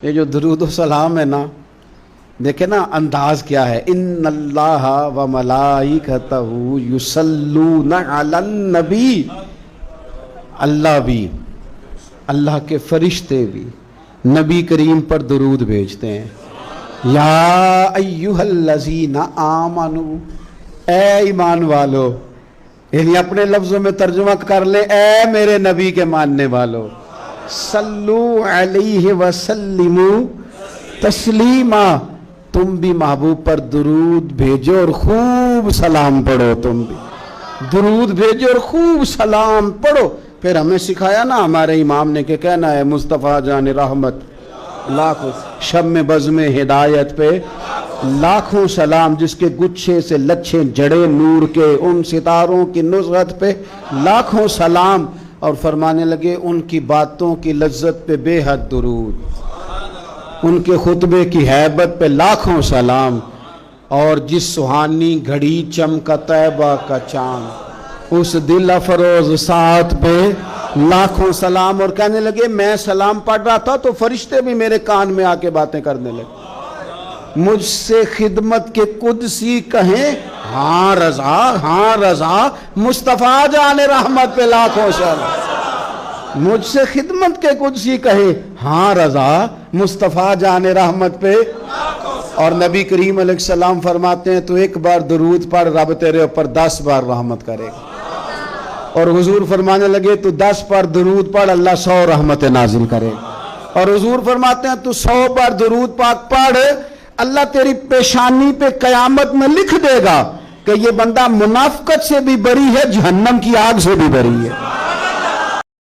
یہ جو درود و سلام ہے نا، دیکھیں نا انداز کیا ہے. ان اللہ و ملائکتہ یصلون علی النبی. اللہ بھی، اللہ کے فرشتے بھی نبی کریم پر درود بھیجتے ہیں. یا ایھا الذین آمنو، اے ایمان والو، یعنی اپنے لفظوں میں ترجمہ کر لیں، اے میرے نبی کے ماننے والو، صلو علیہ وسلموا تسلیما، تم بھی محبوب پر درود بھیجو اور خوب سلام پڑھو. تم بھی درود بھیجو اور خوب سلام پڑھو. پھر ہمیں سکھایا نا ہمارے امام نے کہ کہنا ہے مصطفیٰ جان رحمت لاکھوں شم بزم ہدایت پہ لاکھوں سلام، جس کے گچھے سے لچھے جڑے نور کے، ان ستاروں کی نصرت پہ لاکھوں سلام. اور فرمانے لگے ان کی باتوں کی لذت پہ بے حد درود، ان کے خطبے کی ہیبت پہ لاکھوں سلام، اور جس سہانی گھڑی چمکا طیبہ کا چاند، اس دل افروز ساعت پہ لاکھوں سلام. اور کہنے لگے میں سلام پڑھ رہا تھا تو فرشتے بھی میرے کان میں آ کے باتیں کرنے لگے. مجھ سے خدمت کے قدسی کہیں ہاں رضا، ہاں رضا، مصطفیٰ جان رحمت پہ لاکھوں سلام. مجھ سے خدمت کے قدسی کہے ہاں رضا، مصطفیٰ جان رحمت پہ. اور نبی کریم علیہ السلام فرماتے ہیں تو ایک بار درود پڑھ، رب تیرے اوپر 10 بار رحمت کرے گا. اور حضور فرمانے لگے تو 10 بار درود پڑھ، اللہ 100 رحمت نازل کرے گا. اور حضور فرماتے ہیں تو 100 بار درود پاک پڑھ، اللہ تیری پیشانی پہ قیامت میں لکھ دے گا کہ یہ بندہ منافقت سے بھی بری ہے، جہنم کی آگ سے بھی بری ہے.